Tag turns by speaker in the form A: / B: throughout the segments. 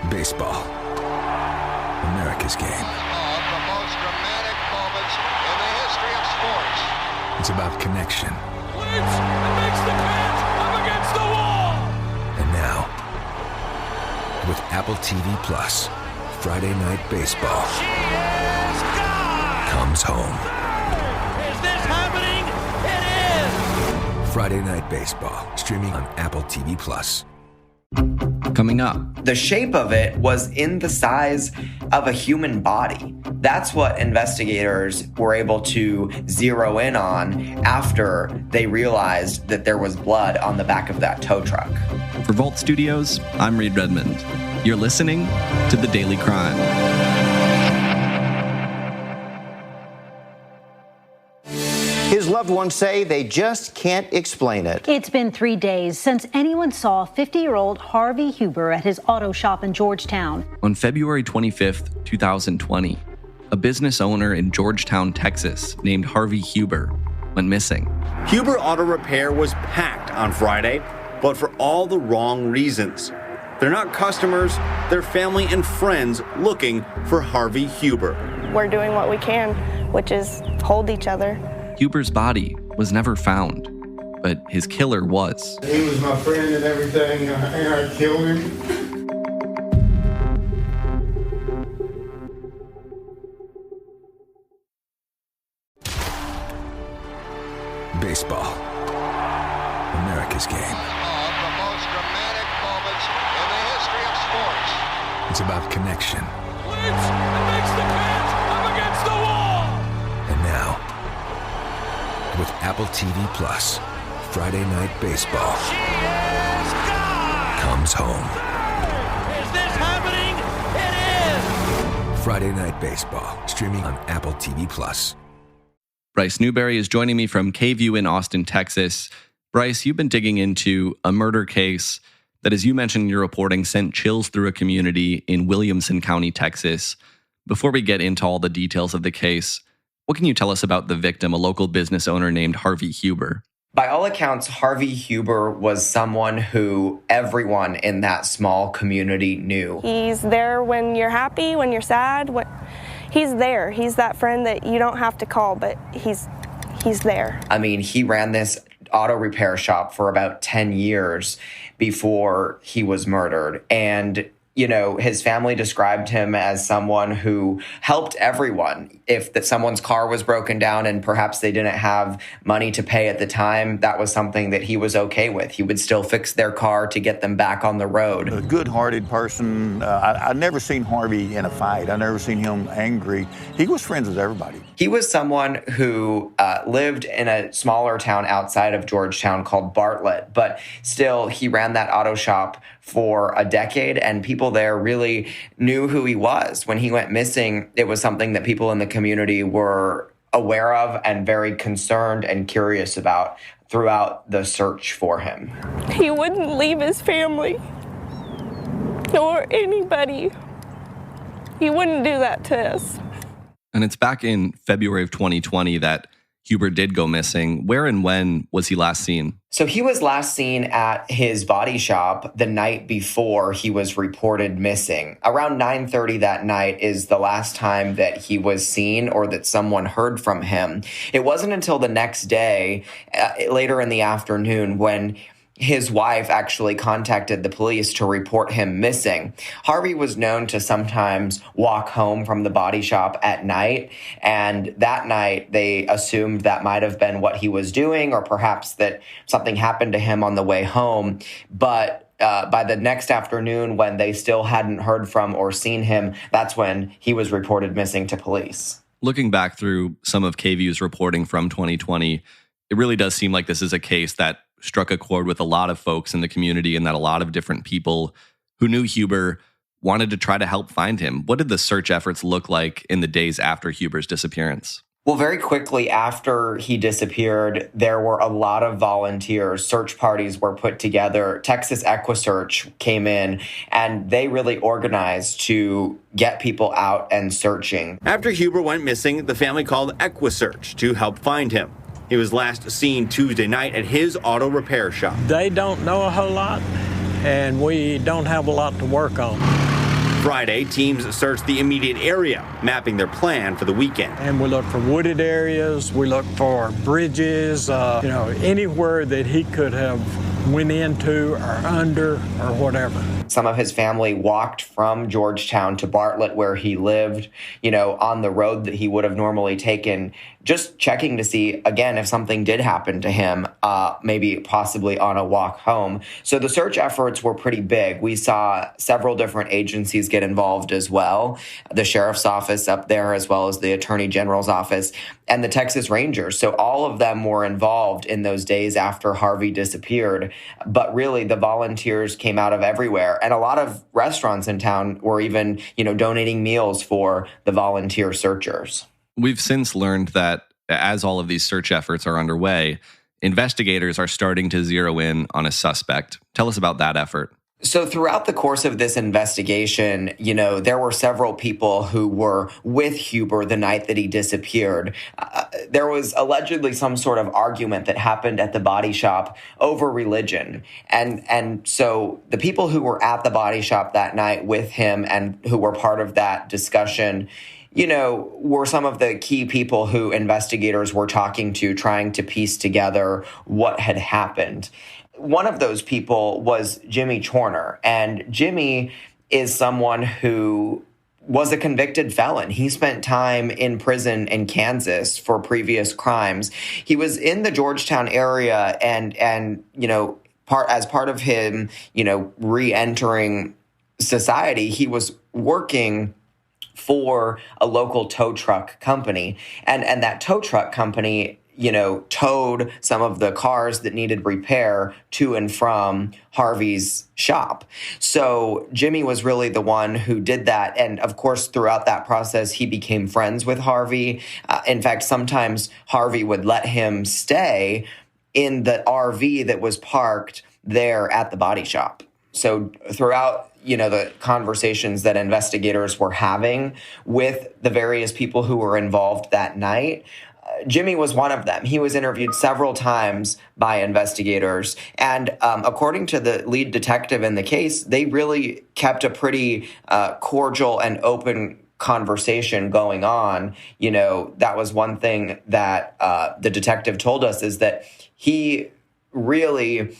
A: Baseball. America's game.
B: Of the most dramatic moments in the history of sports.
A: It's about connection.
C: Blitz and makes the catch up against the wall.
A: And now, with Apple TV Plus, Friday Night Baseball comes home.
C: Is this happening? It is.
A: Friday Night Baseball, streaming on Apple TV Plus.
D: Coming up,
E: the shape of it was in the size of a human body. That's what investigators were able to zero in on after they realized that there was blood on the back of that tow truck.
D: for Vault Studios, I'm Reed Redmond. You're listening to The Daily Crime.
F: His loved ones say they just can't explain it.
G: It's been 3 days since anyone saw 50-year-old Harvey Huber at his auto shop in Georgetown.
D: On February 25th, 2020, a business owner in Georgetown, Texas, named Harvey Huber, went missing.
H: Huber Auto Repair was packed on Friday, but for all the wrong reasons. They're not customers, they're family and friends looking for Harvey Huber.
I: We're doing what we can, which is hold each other.
D: Huber's body was never found, but his killer was.
J: He was my friend and everything, and I killed him.
A: Baseball. America's game.
B: Of the most dramatic moments in the history of sports.
A: It's about connection.
C: Blitz and makes the catch up against the wall.
A: And now, with Apple TV Plus, Friday Night Baseball comes home.
C: Is this happening? It is.
A: Friday Night Baseball, streaming on Apple TV Plus.
D: Bryce Newberry is joining me from KVUE in Austin, Texas. Bryce, you've been digging into a murder case that, as you mentioned in your reporting, sent chills through a community in Williamson County, Texas. Before we get into all the details of the case, what can you tell us about the victim, a local business owner named Harvey Huber?
E: By all accounts, Harvey Huber was someone who everyone in that small community knew.
I: He's there when you're happy, when you're sad. He's there. He's that friend that you don't have to call, but he's there.
E: I mean, he ran this auto repair shop for about 10 years before he was murdered. And, you know, his family described him as someone who helped everyone. If someone's car was broken down and perhaps they didn't have money to pay at the time, that was something that he was okay with. He would still fix their car to get them back on the road.
K: A good-hearted person. I never seen Harvey in a fight. I never seen him angry. He was friends with everybody.
E: He was someone who lived in a smaller town outside of Georgetown called Bartlett, but still he ran that auto shop for a decade, and people there really knew who he was. When he went missing, it was something that people in the community were aware of and very concerned and curious about throughout the search for him.
I: He wouldn't leave his family or anybody. He wouldn't do that to us.
D: And it's back in February of 2020 that Huber did go missing. Where and when was he last seen?
E: So he was last seen at his body shop the night before he was reported missing. Around 9:30 that night is the last time that he was seen or that someone heard from him. It wasn't until the next day, later in the afternoon, when his wife actually contacted the police to report him missing. Harvey was known to sometimes walk home from the body shop at night, and that night they assumed that might have been what he was doing, or perhaps that something happened to him on the way home. But by the next afternoon, when they still hadn't heard from or seen him, that's when he was reported missing to police.
D: Looking back through some of KVUE's reporting from 2020, it really does seem like this is a case that struck a chord with a lot of folks in the community, and that a lot of different people who knew Huber wanted to try to help find him. What did the search efforts look like in the days after Huber's disappearance?
E: Well, very quickly after he disappeared, there were a lot of volunteers. Search parties were put together. Texas EquiSearch came in, and they really organized to get people out and searching.
H: After Huber went missing, the family called EquiSearch to help find him. He was last seen Tuesday night at his auto repair shop.
L: They don't know a whole lot, and we don't have a lot to work on.
H: Friday, teams searched the immediate area, mapping their plan for the weekend.
L: And we look for wooded areas, we look for bridges, anywhere that he could have went into or under or whatever.
E: Some of his family walked from Georgetown to Bartlett, where he lived, on the road that he would have normally taken, just checking to see, again, if something did happen to him, maybe possibly on a walk home. So the search efforts were pretty big. We saw several different agencies get involved as well. The sheriff's office up there, as well as the attorney general's office, and the Texas Rangers. So all of them were involved in those days after Harvey disappeared. But really, the volunteers came out of everywhere. And a lot of restaurants in town were even, donating meals for the volunteer searchers.
D: We've since learned that as all of these search efforts are underway, investigators are starting to zero in on a suspect. Tell us about that effort.
E: So throughout the course of this investigation, there were several people who were with Huber the night that he disappeared. There was allegedly some sort of argument that happened at the body shop over religion. And so the people who were at the body shop that night with him and who were part of that discussion, were some of the key people who investigators were talking to, trying to piece together what had happened. One of those people was Jimmy Chorner, and Jimmy is someone who was a convicted felon. He spent time in prison in Kansas for previous crimes. He was in the Georgetown area and as part of him, re-entering society, he was working for a local tow truck company. And that tow truck company, towed some of the cars that needed repair to and from Harvey's shop. So Jimmy was really the one who did that. And of course, throughout that process, he became friends with Harvey. In fact, sometimes Harvey would let him stay in the RV that was parked there at the body shop. So throughout, the conversations that investigators were having with the various people who were involved that night, Jimmy was one of them. He was interviewed several times by investigators. And according to the lead detective in the case, they really kept a pretty cordial and open conversation going on. That was one thing that the detective told us, is that he really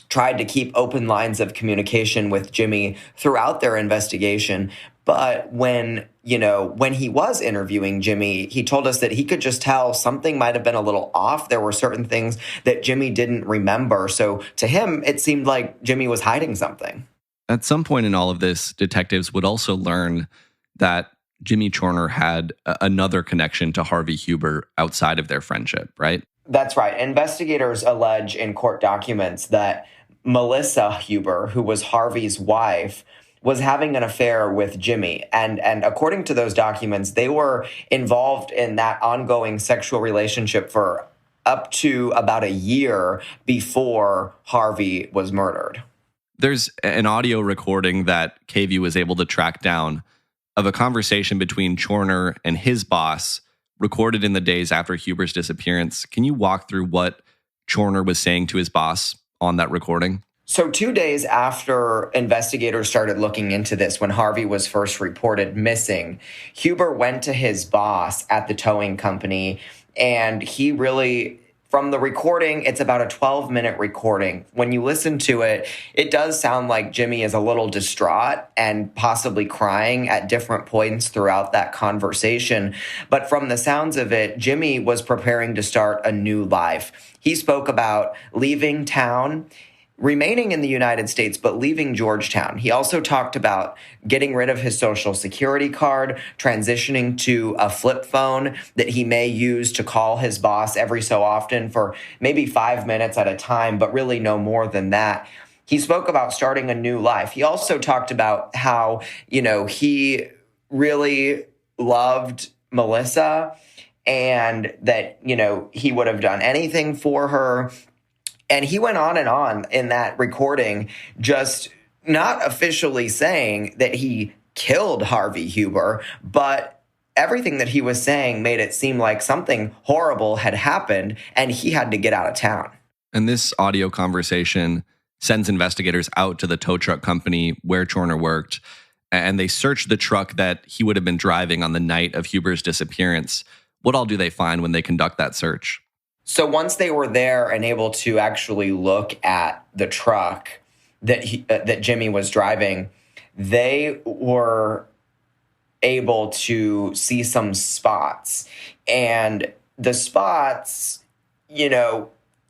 E: tried to keep open lines of communication with Jimmy throughout their investigation. But when he was interviewing Jimmy, he told us that he could just tell something might have been a little off. There were certain things that Jimmy didn't remember. So to him, it seemed like Jimmy was hiding something.
D: At some point in all of this, detectives would also learn that Jimmy Chorner had another connection to Harvey Huber outside of their friendship, right?
E: That's right. Investigators allege in court documents that Melissa Huber, who was Harvey's wife, was having an affair with Jimmy. And according to those documents, they were involved in that ongoing sexual relationship for up to about a year before Harvey was murdered.
D: There's an audio recording that KVUE was able to track down of a conversation between Chorner and his boss, recorded in the days after Huber's disappearance. Can you walk through what Chorner was saying to his boss on that recording?
E: So 2 days after investigators started looking into this, when Harvey was first reported missing, Huber went to his boss at the towing company, and he really, from the recording, it's about a 12-minute recording. When you listen to it, it does sound like Jimmy is a little distraught and possibly crying at different points throughout that conversation. But from the sounds of it, Jimmy was preparing to start a new life. He spoke about leaving town, remaining in the United States, but leaving Georgetown. He also talked about getting rid of his Social Security card, transitioning to a flip phone that he may use to call his boss every so often for maybe 5 minutes at a time, but really no more than that. He spoke about starting a new life. He also talked about how, he really loved Melissa and that, he would have done anything for her. And he went on in that recording, just not officially saying that he killed Harvey Huber, but everything that he was saying made it seem like something horrible had happened and he had to get out of town.
D: And this audio conversation sends investigators out to the tow truck company where Chorner worked. and they search the truck that he would have been driving on the night of Huber's disappearance. What all do they find when they conduct that search?
E: So once they were there and able to actually look at the truck that Jimmy was driving, they were able to see some spots. And the spots,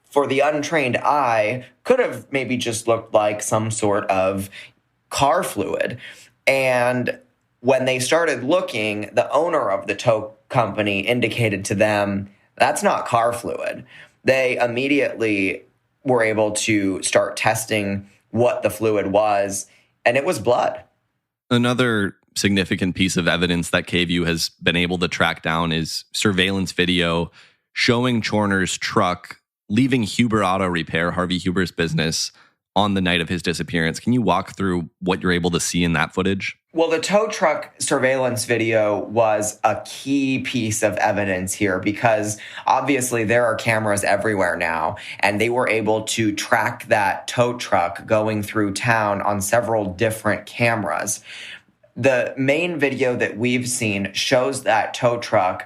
E: for the untrained eye, could have maybe just looked like some sort of car fluid. And when they started looking, the owner of the tow company indicated to them, that's not car fluid. They immediately were able to start testing what the fluid was, and it was blood. Another significant piece of evidence that KVUE has been able to track down is surveillance video showing Chorner's truck leaving Huber Auto Repair, Harvey Huber's business, on the night of his disappearance. Can you walk through what you're able to see in that footage? Well, the tow truck surveillance video was a key piece of evidence here because obviously there are cameras everywhere now, and they were able to track that tow truck going through town on several different cameras. The main video that we've seen shows that tow truck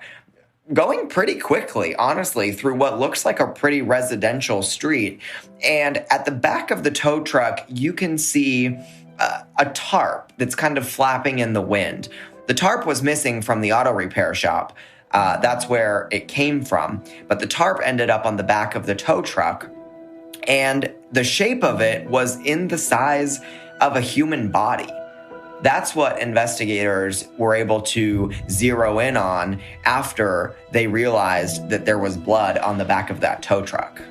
E: going pretty quickly, honestly, through what looks like a pretty residential street. And at the back of the tow truck, you can see a tarp that's kind of flapping in the wind. The tarp was missing from the auto repair shop. That's where it came from. But the tarp ended up on the back of the tow truck. And the shape of it was in the size of a human body. That's what investigators were able to zero in on after they realized that there was blood on the back of that tow truck.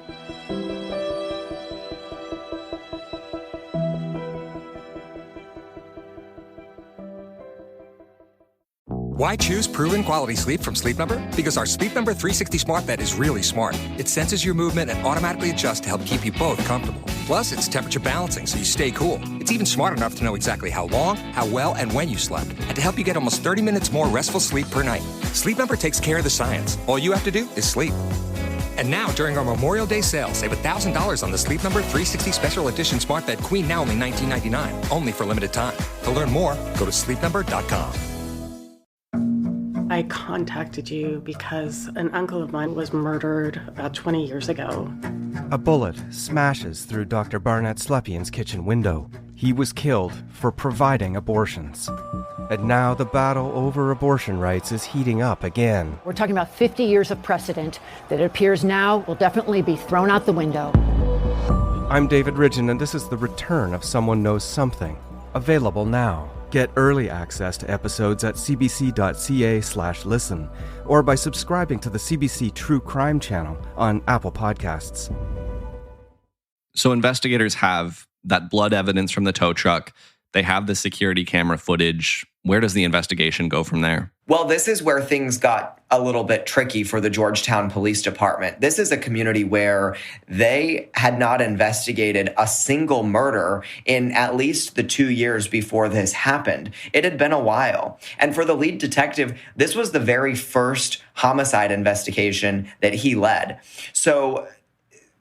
M: Why choose proven quality sleep from Sleep Number? Because our Sleep Number 360 smart bed is really smart. It senses your movement and automatically adjusts to help keep you both comfortable. Plus, it's temperature balancing so you stay cool. It's even smart enough to know exactly how long, how well, and when you slept, and to help you get almost 30 minutes more restful sleep per night. Sleep Number takes care of the science. All you have to do is sleep. And now, during our Memorial Day sale, save $1,000 on the Sleep Number 360 Special Edition Smart Bed Queen, now only $19.99, only for limited time. To learn more, go to sleepnumber.com.
N: I contacted you because an uncle of mine was murdered about 20 years ago.
O: A bullet smashes through Dr. Barnett Slepian's kitchen window. He was killed for providing abortions. And now the battle over abortion rights is heating up again.
P: We're talking about 50 years of precedent that it appears now will definitely be thrown out the window.
O: I'm David Ridgen, and this is the return of Someone Knows Something. Available now. Get early access to episodes at cbc.ca/listen or by subscribing to the CBC True Crime channel on Apple Podcasts.
D: So investigators have that blood evidence from the tow truck. They have the security camera footage. Where does the investigation go from there? Well, this is where things got a little bit tricky for the Georgetown Police Department. This is a community where they had not investigated a single murder in at least the 2 years before this happened. It had been a while. And for the lead detective, this was the very first homicide investigation that he led. So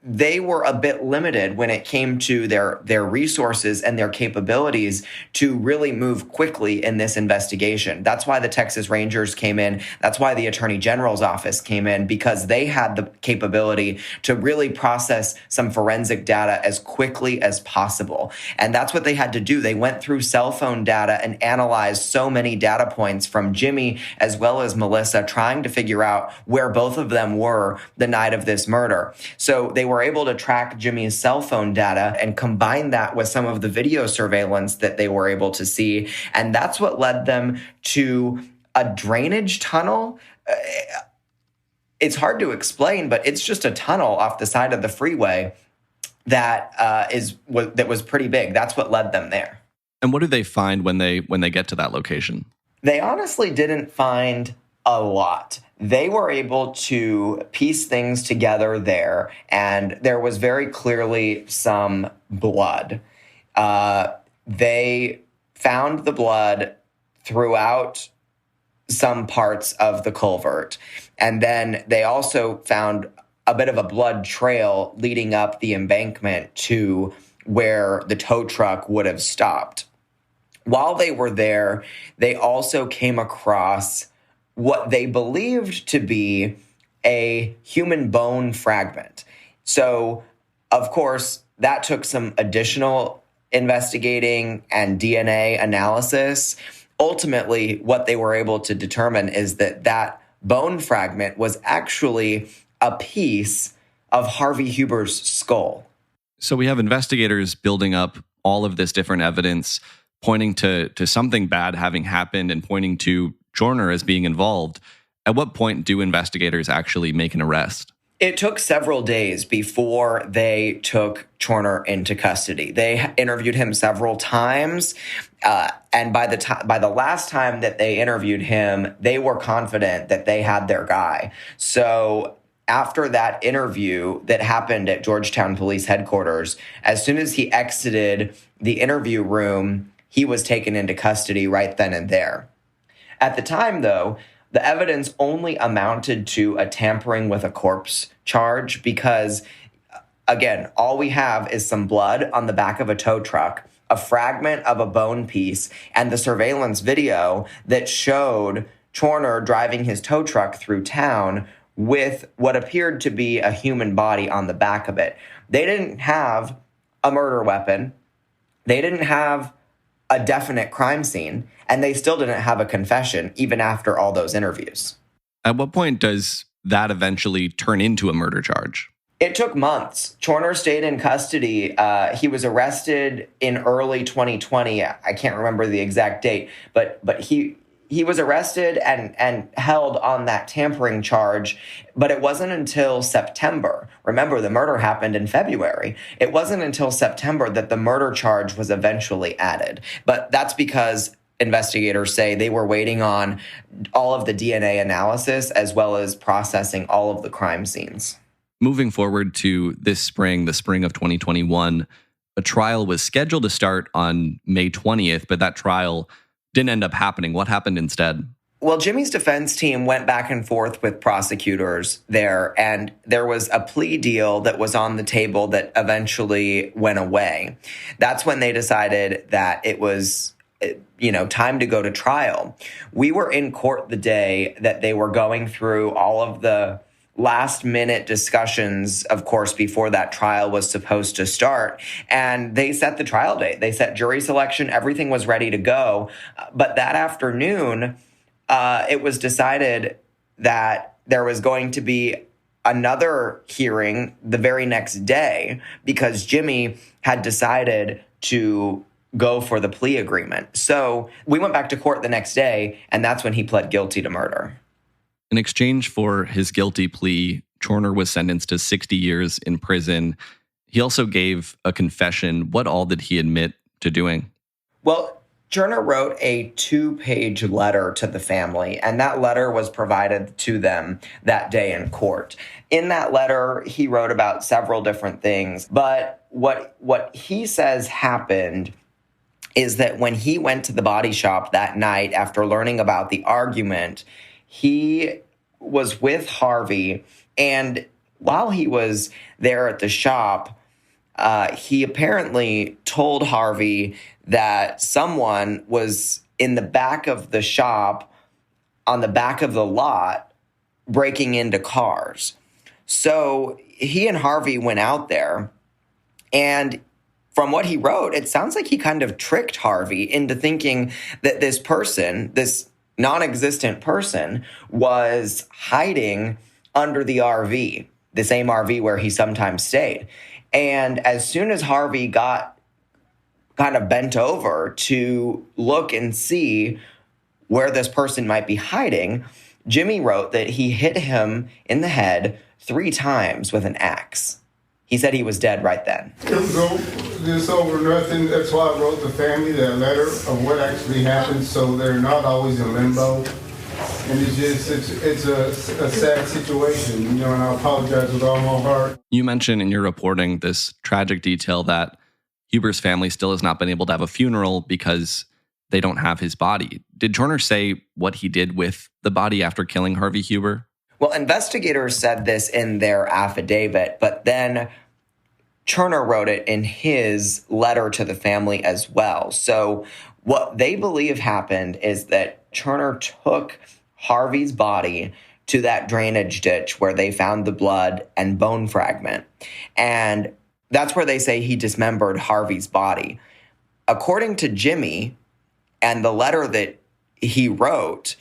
D: they were a bit limited when it came to their resources and their capabilities to really move quickly in this investigation. That's why the Texas Rangers came in. That's why the Attorney General's office came in, because they had the capability to really process some forensic data as quickly as possible. And that's what they had to do. They went through cell phone data and analyzed so many data points from Jimmy as well as Melissa, trying to figure out where both of them were the night of this murder. So they were able to track Jimmy's cell phone data and combine that with some of the video surveillance that they were able to see. And that's what led them to a drainage tunnel. It's hard to explain, but it's just a tunnel off the side of the freeway that was pretty big. That's what led them there. And what do they find when they get to that location? They honestly didn't find a lot. They were able to piece things together there, and there was very clearly some blood. They found the blood throughout some parts of the culvert, and then they also found a bit of a blood trail leading up the embankment to where the tow truck would have stopped.
E: While they were there, they also came across what they believed to be a human bone fragment. So, of course, that took some additional investigating and DNA analysis. Ultimately, what they were able to determine is that that bone fragment was actually a piece of Harvey Huber's skull.
D: So we have investigators building up all of this different evidence, pointing to something bad having happened and pointing to Chorner as being involved. At what point do investigators actually make an arrest?
E: It took several days before they took Chorner into custody. They interviewed him several times, and by the last time that they interviewed him, they were confident that they had their guy. So after that interview that happened at Georgetown Police Headquarters, as soon as he exited the interview room, he was taken into custody right then and there. At the time, though, the evidence only amounted to a tampering with a corpse charge because, again, all we have is some blood on the back of a tow truck, a fragment of a bone piece, and the surveillance video that showed Chorner driving his tow truck through town with what appeared to be a human body on the back of it. They didn't have a murder weapon. They didn't have a definite crime scene, and they still didn't have a confession even after all those interviews.
D: At what point does that eventually turn into a murder charge?
E: It took months. Chorner stayed in custody. He was arrested in early 2020. I can't remember the exact date, but he was arrested and held on that tampering charge, but it wasn't until September. Remember, the murder happened in February. It wasn't until September that the murder charge was eventually added. But that's because investigators say they were waiting on all of the DNA analysis as well as processing all of the crime scenes.
D: Moving forward to this spring, the spring of 2021, a trial was scheduled to start on May 20th, but that trial didn't end up happening. What happened instead?
E: Well, Jimmy's defense team went back and forth with prosecutors there, and there was a plea deal that was on the table that eventually went away. That's when they decided that it was, time to go to trial. We were in court the day that they were going through all of the last-minute discussions, of course, before that trial was supposed to start. And they set the trial date. They set jury selection. Everything was ready to go. But that afternoon, it was decided that there was going to be another hearing the very next day because Jimmy had decided to go for the plea agreement. So we went back to court the next day, and that's when he pled guilty to murder.
D: In exchange for his guilty plea, Chorner was sentenced to 60 years in prison. He also gave a confession. What all did he admit to doing?
E: Well, Chorner wrote a 2-page letter to the family, and that letter was provided to them that day in court. In that letter, he wrote about several different things, but what he says happened is that when he went to the body shop that night after learning about the argument, he was with Harvey, and while he was there at the shop, he apparently told Harvey that someone was in the back of the shop, on the back of the lot, breaking into cars. So he and Harvey went out there, and from what he wrote, it sounds like he kind of tricked Harvey into thinking that this person, this non-existent person, was hiding under the RV, the same RV where he sometimes stayed. And as soon as Harvey got kind of bent over to look and see where this person might be hiding, Jimmy wrote that he hit him in the head 3 times with an axe. He said he was dead right then.
J: It was this over nothing. That's why I wrote the family that letter of what actually happened, so they're not always in limbo. And it's a sad situation, and I apologize with all my heart.
D: You mentioned in your reporting this tragic detail that Huber's family still has not been able to have a funeral because they don't have his body. Did Chorner say what he did with the body after killing Harvey Huber?
E: Well, investigators said this in their affidavit, but then Chorner wrote it in his letter to the family as well. So What they believe happened is that Turner took Harvey's body to that drainage ditch where they found the blood and bone fragment. And that's where they say he dismembered Harvey's body. According to Jimmy and the letter that he wrote,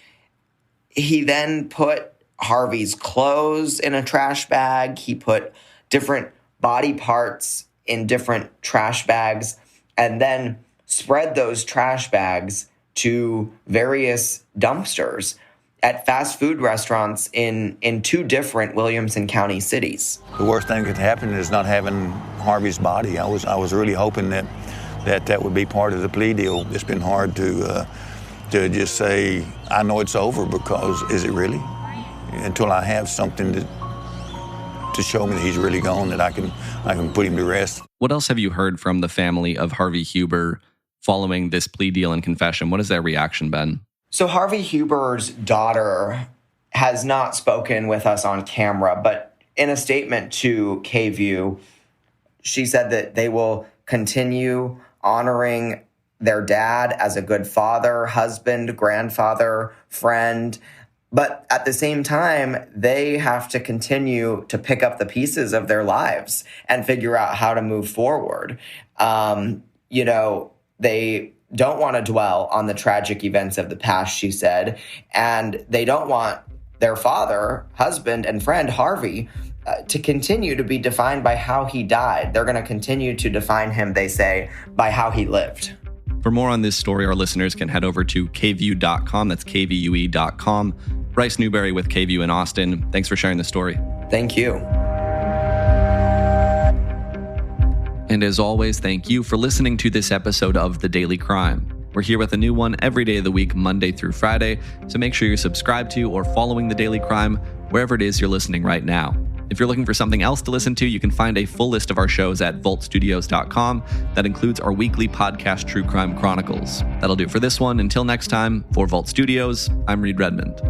E: he then put Harvey's clothes in a trash bag. He put different body parts in different trash bags and then spread those trash bags to various dumpsters at fast food restaurants in 2 different Williamson County cities.
K: The worst thing that could happen is not having Harvey's body. I was really hoping that would be part of the plea deal. It's been hard to just say, I know it's over, because is it really? Until I have something to show me that he's really gone, that I can put him to rest.
D: What else have you heard from the family of Harvey Huber following this plea deal and confession? What has their reaction been?
E: So Harvey Huber's daughter has not spoken with us on camera, but in a statement to KVUE, she said that they will continue honoring their dad as a good father, husband, grandfather, friend. But at the same time, they have to continue to pick up the pieces of their lives and figure out how to move forward. They don't want to dwell on the tragic events of the past, she said, and they don't want their father, husband, and friend, Harvey, to continue to be defined by how he died. They're going to continue to define him, they say, by how he lived.
D: For more on this story, our listeners can head over to KVUE.com. That's KVUE.com. Bryce Newberry with KVUE in Austin. Thanks for sharing the story.
E: Thank you.
D: And as always, thank you for listening to this episode of The Daily Crime. We're here with a new one every day of the week, Monday through Friday, so make sure you're subscribed to or following The Daily Crime wherever it is you're listening right now. If you're looking for something else to listen to, you can find a full list of our shows at vaultstudios.com. That includes our weekly podcast, True Crime Chronicles. That'll do it for this one. Until next time, for Vault Studios, I'm Reed Redmond.